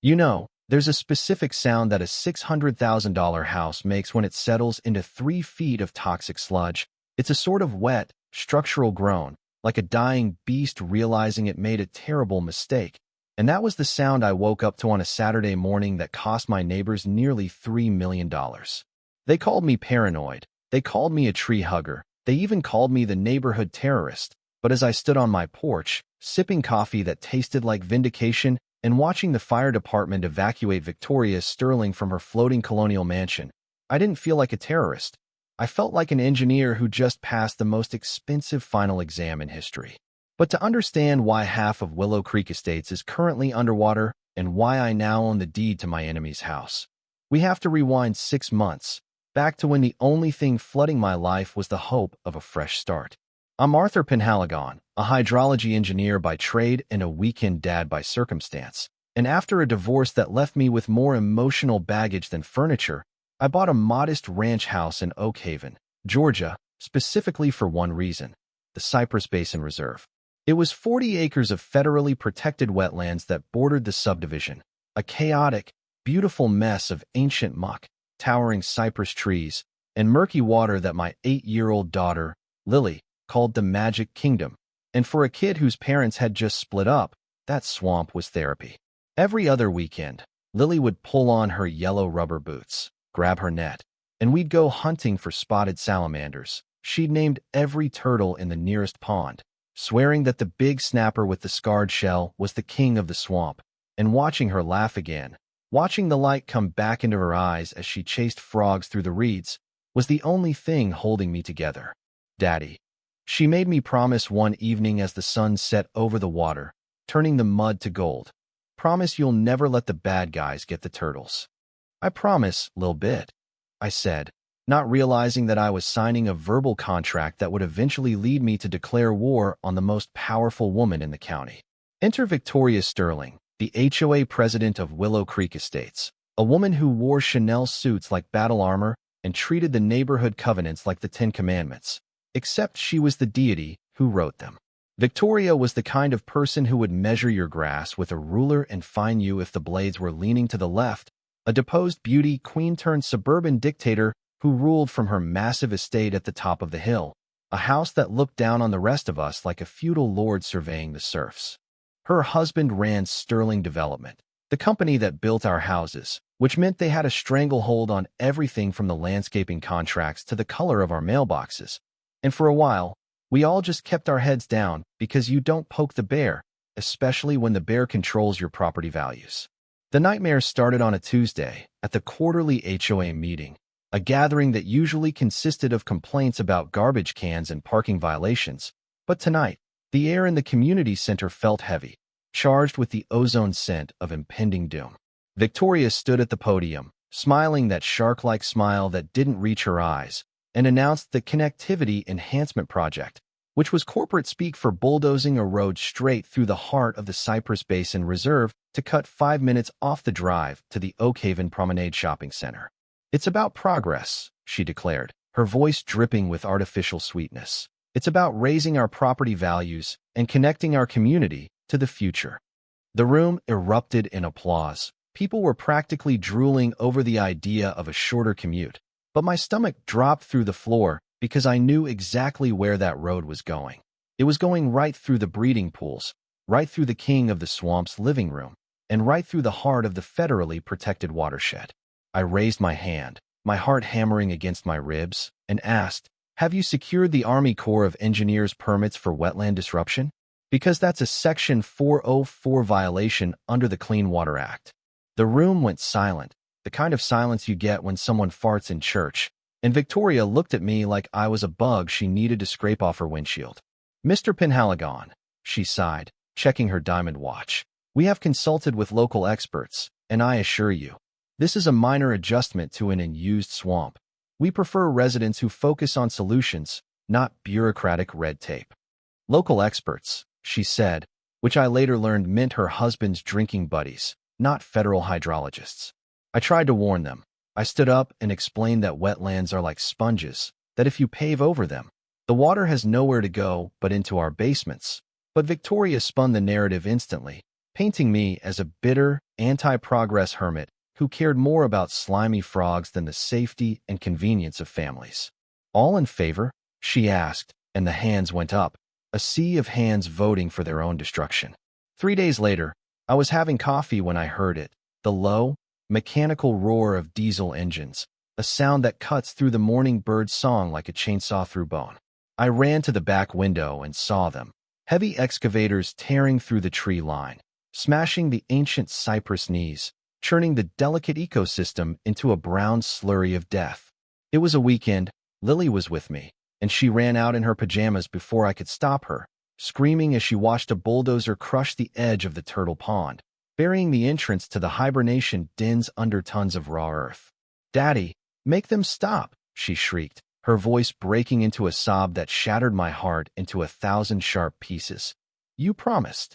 There's a specific sound that a $600,000 house makes when it settles into 3 feet of toxic sludge. It's a sort of wet, structural groan, like a dying beast realizing it made a terrible mistake. And that was the sound I woke up to on a Saturday morning that cost my neighbors nearly $3 million. They called me paranoid. They called me a tree hugger. They even called me the neighborhood terrorist. But as I stood on my porch, sipping coffee that tasted like vindication and watching the fire department evacuate Victoria Sterling from her floating colonial mansion, I didn't feel like a terrorist. I felt like an engineer who just passed the most expensive final exam in history. But to understand why half of Willow Creek Estates is currently underwater and why I now own the deed to my enemy's house, we have to rewind 6 months, back to when the only thing flooding my life was the hope of a fresh start. I'm Arthur Penhaligon, a hydrology engineer by trade and a weekend dad by circumstance. And after a divorce that left me with more emotional baggage than furniture, I bought a modest ranch house in Oak Haven, Georgia, specifically for one reason: the Cypress Basin Reserve. It was 40 acres of federally protected wetlands that bordered the subdivision, a chaotic, beautiful mess of ancient muck, towering cypress trees, and murky water that my 8-year-old daughter, Lily, called the Magic Kingdom. And for a kid whose parents had just split up, that swamp was therapy. Every other weekend, Lily would pull on her yellow rubber boots, grab her net, and we'd go hunting for spotted salamanders. She'd named every turtle in the nearest pond, swearing that the big snapper with the scarred shell was the king of the swamp, and watching her laugh again, watching the light come back into her eyes as she chased frogs through the reeds, was the only thing holding me together. Daddy. She made me promise one evening as the sun set over the water, turning the mud to gold. Promise you'll never let the bad guys get the turtles. I promise, Lil Bit, I said, not realizing that I was signing a verbal contract that would eventually lead me to declare war on the most powerful woman in the county. Enter Victoria Sterling, the HOA president of Willow Creek Estates, a woman who wore Chanel suits like battle armor and treated the neighborhood covenants like the 10 Commandments, except she was the deity who wrote them. Victoria was the kind of person who would measure your grass with a ruler and fine you if the blades were leaning to the left, a deposed beauty queen-turned-suburban dictator who ruled from her massive estate at the top of the hill, a house that looked down on the rest of us like a feudal lord surveying the serfs. Her husband ran Sterling Development, the company that built our houses, which meant they had a stranglehold on everything from the landscaping contracts to the color of our mailboxes. And for a while, we all just kept our heads down because you don't poke the bear, especially when the bear controls your property values. The nightmare started on a Tuesday at the quarterly HOA meeting, a gathering that usually consisted of complaints about garbage cans and parking violations. But tonight, the air in the community center felt heavy, charged with the ozone scent of impending doom. Victoria stood at the podium, smiling that shark-like smile that didn't reach her eyes, and announced the Connectivity Enhancement Project, which was corporate speak for bulldozing a road straight through the heart of the Cypress Basin Reserve to cut 5 minutes off the drive to the Oak Haven Promenade Shopping Center. It's about progress, she declared, her voice dripping with artificial sweetness. It's about raising our property values and connecting our community to the future. The room erupted in applause. People were practically drooling over the idea of a shorter commute. But my stomach dropped through the floor because I knew exactly where that road was going. It was going right through the breeding pools, right through the king of the swamp's living room, and right through the heart of the federally protected watershed. I raised my hand, my heart hammering against my ribs, and asked, "Have you secured the Army Corps of Engineers permits for wetland disruption? Because that's a Section 404 violation under the Clean Water Act." The room went silent, the kind of silence you get when someone farts in church, and Victoria looked at me like I was a bug she needed to scrape off her windshield. "Mr. Penhaligon," she sighed, checking her diamond watch, "we have consulted with local experts, and I assure you, this is a minor adjustment to an unused swamp. We prefer residents who focus on solutions, not bureaucratic red tape." Local experts, she said, which I later learned meant her husband's drinking buddies, not federal hydrologists. I tried to warn them. I stood up and explained that wetlands are like sponges, that if you pave over them, the water has nowhere to go but into our basements. But Victoria spun the narrative instantly. painting me as a bitter, anti-progress hermit who cared more about slimy frogs than the safety and convenience of families. "All in favor?" she asked, and the hands went up, a sea of hands voting for their own destruction. 3 days later, I was having coffee when I heard it, the low, mechanical roar of diesel engines, a sound that cuts through the morning bird's song like a chainsaw through bone. I ran to the back window and saw them, heavy excavators tearing through the tree line, smashing the ancient cypress knees, churning the delicate ecosystem into a brown slurry of death. It was a weekend. Lily was with me, and she ran out in her pajamas before I could stop her, screaming as she watched a bulldozer crush the edge of the turtle pond, burying the entrance to the hibernation dens under tons of raw earth. "Daddy, make them stop," she shrieked, her voice breaking into a sob that shattered my heart into 1,000 sharp pieces. You promised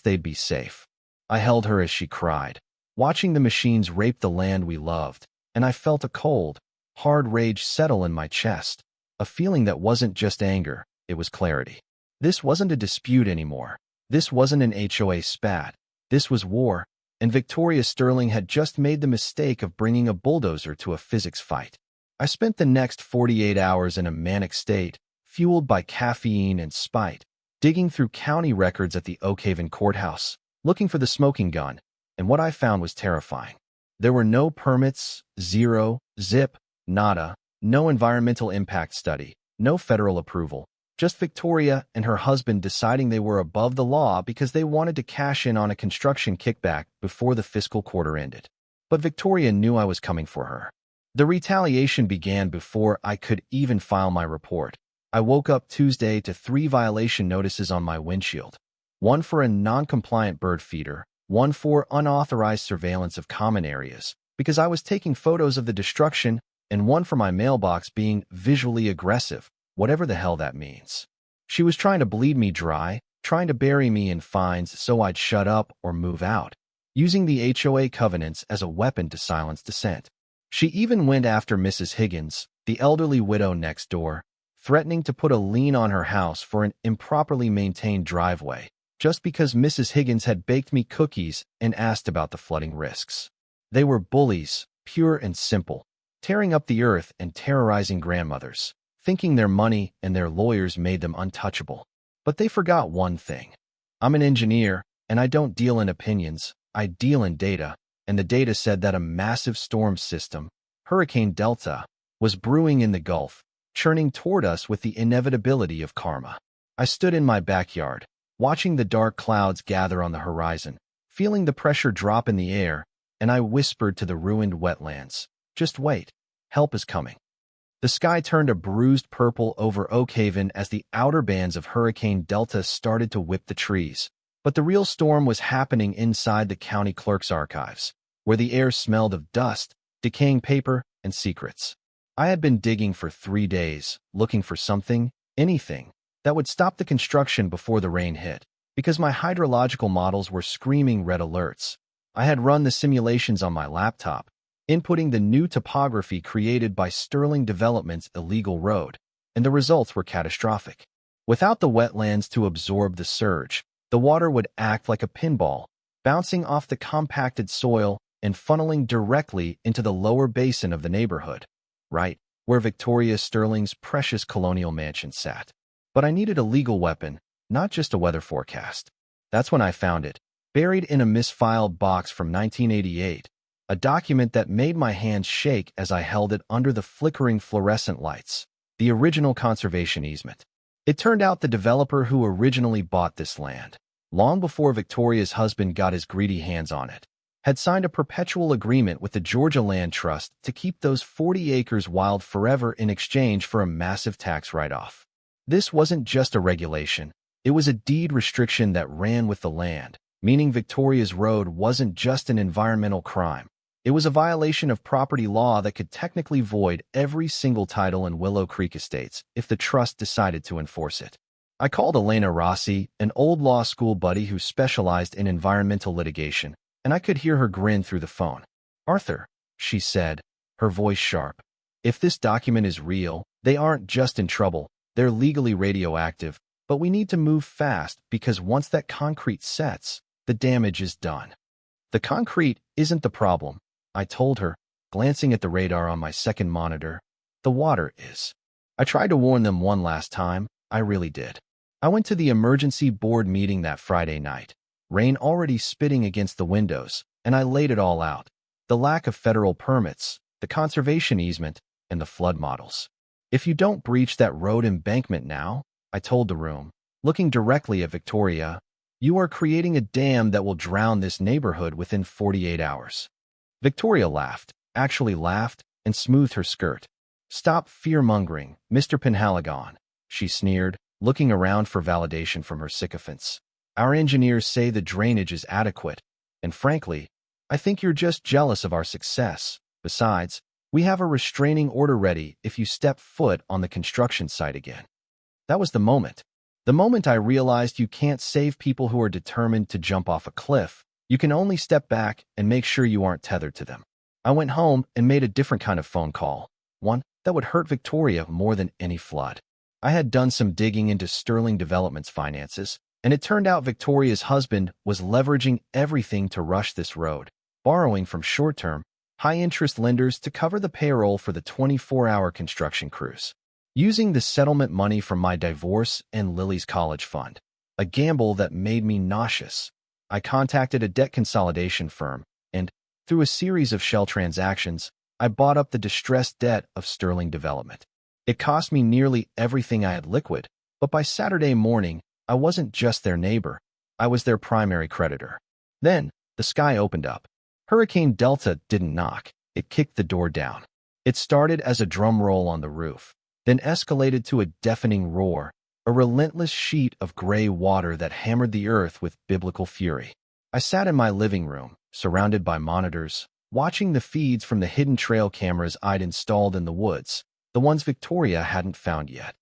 they'd be safe." I held her as she cried, watching the machines rape the land we loved, and I felt a cold, hard rage settle in my chest, a feeling that wasn't just anger, it was clarity. This wasn't a dispute anymore. This wasn't an HOA spat. This was war, and Victoria Sterling had just made the mistake of bringing a bulldozer to a physics fight. I spent the next 48 hours in a manic state, fueled by caffeine and spite, digging through county records at the Oak Haven courthouse, looking for the smoking gun, and what I found was terrifying. There were no permits, zero, zip, nada, no environmental impact study, no federal approval, just Victoria and her husband deciding they were above the law because they wanted to cash in on a construction kickback before the fiscal quarter ended. But Victoria knew I was coming for her. The retaliation began before I could even file my report. I woke up Tuesday to 3 violation notices on my windshield. One for a non-compliant bird feeder, one for unauthorized surveillance of common areas, because I was taking photos of the destruction, and one for my mailbox being visually aggressive, whatever the hell that means. She was trying to bleed me dry, trying to bury me in fines so I'd shut up or move out, using the HOA covenants as a weapon to silence dissent. She even went after Mrs. Higgins, the elderly widow next door, threatening to put a lien on her house for an improperly maintained driveway, just because Mrs. Higgins had baked me cookies and asked about the flooding risks. They were bullies, pure and simple, tearing up the earth and terrorizing grandmothers, thinking their money and their lawyers made them untouchable. But they forgot one thing. I'm an engineer, and I don't deal in opinions, I deal in data, and the data said that a massive storm system, Hurricane Delta, was brewing in the Gulf, churning toward us with the inevitability of karma. I stood in my backyard, watching the dark clouds gather on the horizon, feeling the pressure drop in the air, and I whispered to the ruined wetlands, "Just wait, help is coming." The sky turned a bruised purple over Oak Haven as the outer bands of Hurricane Delta started to whip the trees. But the real storm was happening inside the county clerk's archives, where the air smelled of dust, decaying paper, and secrets. I had been digging for 3 days, looking for something, anything, that would stop the construction before the rain hit, because my hydrological models were screaming red alerts. I had run the simulations on my laptop, inputting the new topography created by Sterling Development's illegal road, and the results were catastrophic. Without the wetlands to absorb the surge, the water would act like a pinball, bouncing off the compacted soil and funneling directly into the lower basin of the neighborhood, right where Victoria Sterling's precious colonial mansion sat. But I needed a legal weapon, not just a weather forecast. That's when I found it, buried in a misfiled box from 1988, a document that made my hands shake as I held it under the flickering fluorescent lights, the original conservation easement. It turned out the developer who originally bought this land, long before Victoria's husband got his greedy hands on it, had signed a perpetual agreement with the Georgia Land Trust to keep those 40 acres wild forever in exchange for a massive tax write-off. This wasn't just a regulation, it was a deed restriction that ran with the land, meaning Victoria's Road wasn't just an environmental crime. It was a violation of property law that could technically void every single title in Willow Creek Estates if the trust decided to enforce it. I called Elena Rossi, an old law school buddy who specialized in environmental litigation, and I could hear her grin through the phone. "Arthur," she said, her voice sharp, "if this document is real, they aren't just in trouble, they're legally radioactive, but we need to move fast because once that concrete sets, The damage is done. The concrete isn't the problem, I told her, glancing at the radar on my second monitor. The water is. I tried to warn them one last time. I really did. I went to the emergency board meeting that Friday night. Rain already spitting against the windows, and I laid it all out. The lack of federal permits, the conservation easement, and the flood models. If you don't breach that road embankment now, I told the room, looking directly at Victoria, you are creating a dam that will drown this neighborhood within 48 hours. Victoria laughed, actually laughed, and smoothed her skirt. Stop fear-mongering, Mr. Penhaligon, she sneered, looking around for validation from her sycophants. Our engineers say the drainage is adequate, and frankly, I think you're just jealous of our success. Besides, we have a restraining order ready if you step foot on the construction site again. That was the moment. The moment I realized you can't save people who are determined to jump off a cliff. You can only step back and make sure you aren't tethered to them. I went home and made a different kind of phone call, one that would hurt Victoria more than any flood. I had done some digging into Sterling Development's finances, and it turned out Victoria's husband was leveraging everything to rush this road, borrowing from short-term, high-interest lenders to cover the payroll for the 24-hour construction crews, using the settlement money from my divorce and Lily's college fund, a gamble that made me nauseous. I contacted a debt consolidation firm, and, through a series of shell transactions, I bought up the distressed debt of Sterling Development. It cost me nearly everything I had liquid, but by Saturday morning, I wasn't just their neighbor. I was their primary creditor. Then, the sky opened up. Hurricane Delta didn't knock. It kicked the door down. It started as a drum roll on the roof, then escalated to a deafening roar, a relentless sheet of gray water that hammered the earth with biblical fury. I sat in my living room, surrounded by monitors, watching the feeds from the hidden trail cameras I'd installed in the woods, the ones Victoria hadn't found yet.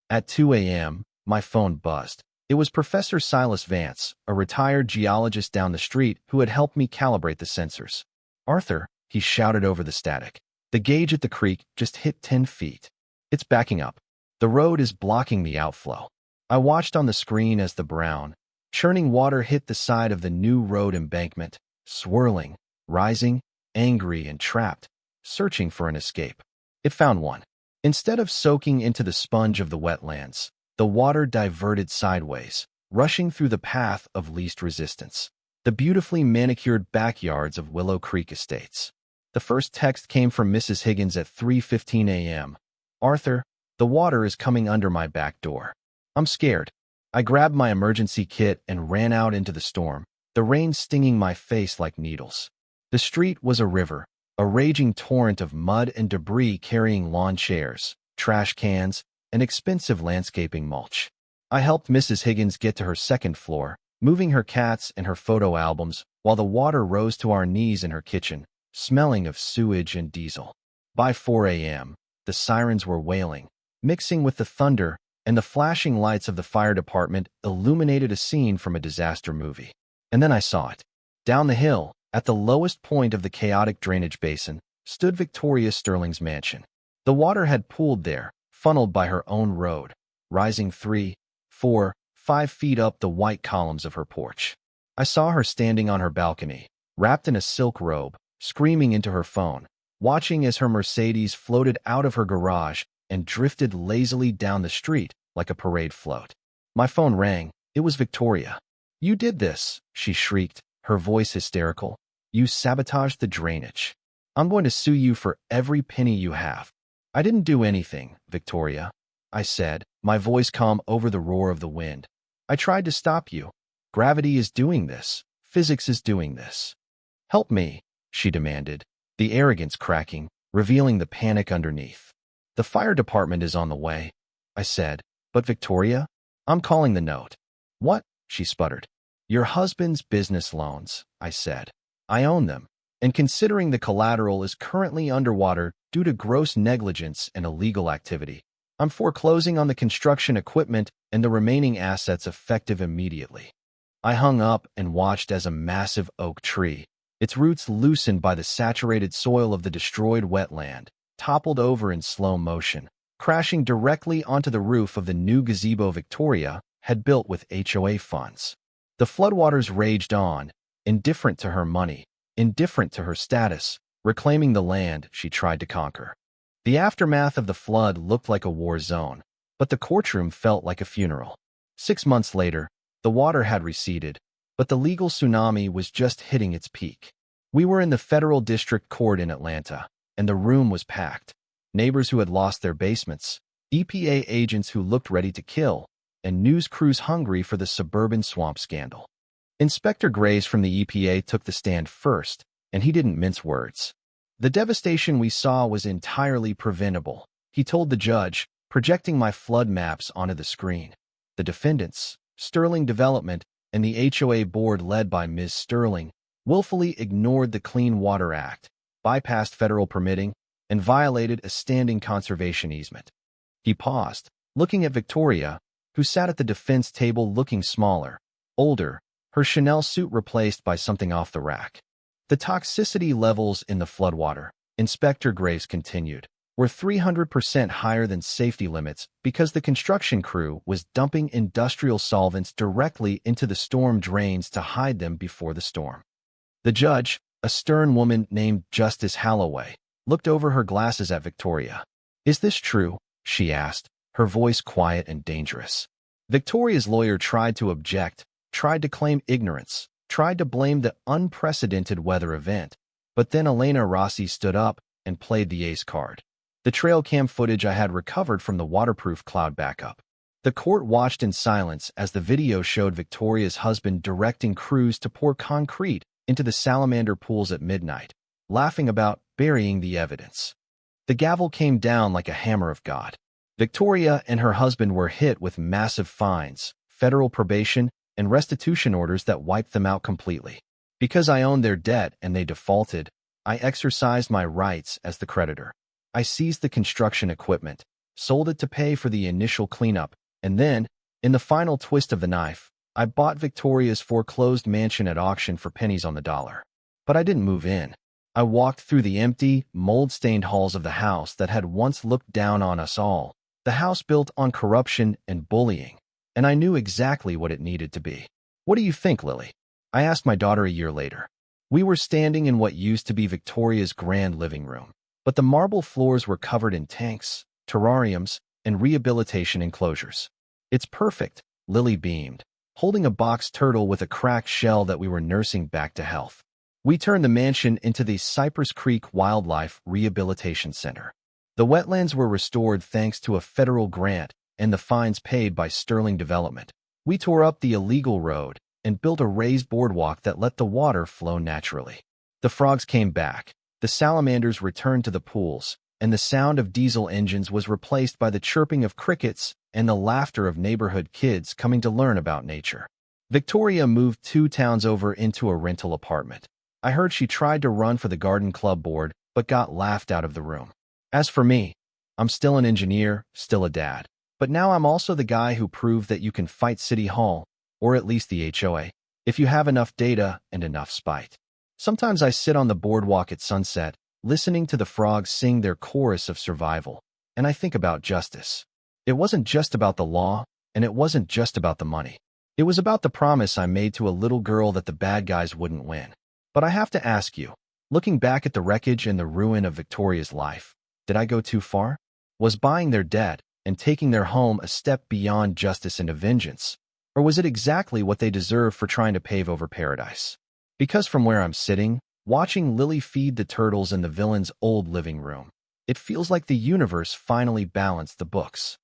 At 2 a.m., my phone buzzed. It was Professor Silas Vance, a retired geologist down the street who had helped me calibrate the sensors. Arthur, he shouted over the static. The gauge at the creek just hit 10 feet. It's backing up. The road is blocking the outflow. I watched on the screen as the brown, churning water hit the side of the new road embankment, swirling, rising, angry and trapped, searching for an escape. It found one. Instead of soaking into the sponge of the wetlands, the water diverted sideways, rushing through the path of least resistance, the beautifully manicured backyards of Willow Creek Estates. The first text came from Mrs. Higgins at 3:15 a.m. Arthur, the water is coming under my back door. I'm scared. I grabbed my emergency kit and ran out into the storm, the rain stinging my face like needles. The street was a river, a raging torrent of mud and debris carrying lawn chairs, trash cans, and expensive landscaping mulch. I helped Mrs. Higgins get to her second floor, moving her cats and her photo albums, while the water rose to our knees in her kitchen, smelling of sewage and diesel. By 4 a.m., the sirens were wailing, mixing with the thunder, and the flashing lights of the fire department illuminated a scene from a disaster movie. And then I saw it. Down the hill, at the lowest point of the chaotic drainage basin, stood Victoria Sterling's mansion. The water had pooled there, funneled by her own road, rising 3, 4, 5 feet up the white columns of her porch. I saw her standing on her balcony, wrapped in a silk robe, screaming into her phone, watching as her Mercedes floated out of her garage and drifted lazily down the street like a parade float. My phone rang. It was Victoria. "You did this," she shrieked, her voice hysterical. "You sabotaged the drainage. I'm going to sue you for every penny you have." "I didn't do anything, Victoria," I said, my voice calm over the roar of the wind. "I tried to stop you. Gravity is doing this. Physics is doing this." "Help me," she demanded, the arrogance cracking, revealing the panic underneath. "The fire department is on the way," I said. "But Victoria, I'm calling the note." "What?" she sputtered. "Your husband's business loans," I said. "I own them, and considering the collateral is currently underwater due to gross negligence and illegal activity, I'm foreclosing on the construction equipment and the remaining assets effective immediately." I hung up and watched as a massive oak tree, its roots loosened by the saturated soil of the destroyed wetland, toppled over in slow motion, crashing directly onto the roof of the new gazebo Victoria had built with HOA funds. The floodwaters raged on, indifferent to her money, indifferent to her status, reclaiming the land she tried to conquer. The aftermath of the flood looked like a war zone, but the courtroom felt like a funeral. 6 months later, the water had receded, but the legal tsunami was just hitting its peak. We were in the federal district court in Atlanta, and the room was packed. Neighbors who had lost their basements, EPA agents who looked ready to kill, and news crews hungry for the suburban swamp scandal. Inspector Graves from the EPA took the stand first, and he didn't mince words. The devastation we saw was entirely preventable, he told the judge, projecting my flood maps onto the screen. The defendants, Sterling Development, and the HOA board led by Ms. Sterling, willfully ignored the Clean Water Act, bypassed federal permitting, and violated a standing conservation easement. He paused, looking at Victoria, who sat at the defense table looking smaller, older, her Chanel suit replaced by something off the rack. The toxicity levels in the floodwater, Inspector Graves continued, were 300% higher than safety limits because the construction crew was dumping industrial solvents directly into the storm drains to hide them before the storm. The judge, a stern woman named Justice Halloway, looked over her glasses at Victoria. "Is this true?" she asked, her voice quiet and dangerous. Victoria's lawyer tried to object, tried to claim ignorance, tried to blame the unprecedented weather event, but then Elena Rossi stood up and played the ace card. The trail cam footage I had recovered from the waterproof cloud backup. The court watched in silence as the video showed Victoria's husband directing crews to pour concrete into the salamander pools at midnight, laughing about burying the evidence. The gavel came down like a hammer of God. Victoria and her husband were hit with massive fines, federal probation, and restitution orders that wiped them out completely. Because I owned their debt and they defaulted, I exercised my rights as the creditor. I seized the construction equipment, sold it to pay for the initial cleanup, and then, in the final twist of the knife, I bought Victoria's foreclosed mansion at auction for pennies on the dollar. But I didn't move in. I walked through the empty, mold-stained halls of the house that had once looked down on us all, the house built on corruption and bullying, and I knew exactly what it needed to be. "What do you think, Lily?" I asked my daughter a year later. We were standing in what used to be Victoria's grand living room, but the marble floors were covered in tanks, terrariums, and rehabilitation enclosures. "It's perfect," Lily beamed, holding a box turtle with a cracked shell that we were nursing back to health. We turned the mansion into the Cypress Creek Wildlife Rehabilitation Center. The wetlands were restored thanks to a federal grant and the fines paid by Sterling Development. We tore up the illegal road and built a raised boardwalk that let the water flow naturally. The frogs came back, the salamanders returned to the pools, and the sound of diesel engines was replaced by the chirping of crickets and the laughter of neighborhood kids coming to learn about nature. Victoria moved 2 towns over into a rental apartment. I heard she tried to run for the garden club board, but got laughed out of the room. As for me, I'm still an engineer, still a dad. But now I'm also the guy who proved that you can fight City Hall, or at least the HOA, if you have enough data and enough spite. Sometimes I sit on the boardwalk at sunset, listening to the frogs sing their chorus of survival, and I think about justice. It wasn't just about the law, and it wasn't just about the money. It was about the promise I made to a little girl that the bad guys wouldn't win. But I have to ask you, looking back at the wreckage and the ruin of Victoria's life, did I go too far? Was buying their debt and taking their home a step beyond justice and vengeance? Or was it exactly what they deserved for trying to pave over paradise? Because from where I'm sitting, watching Lily feed the turtles in the villain's old living room, it feels like the universe finally balanced the books.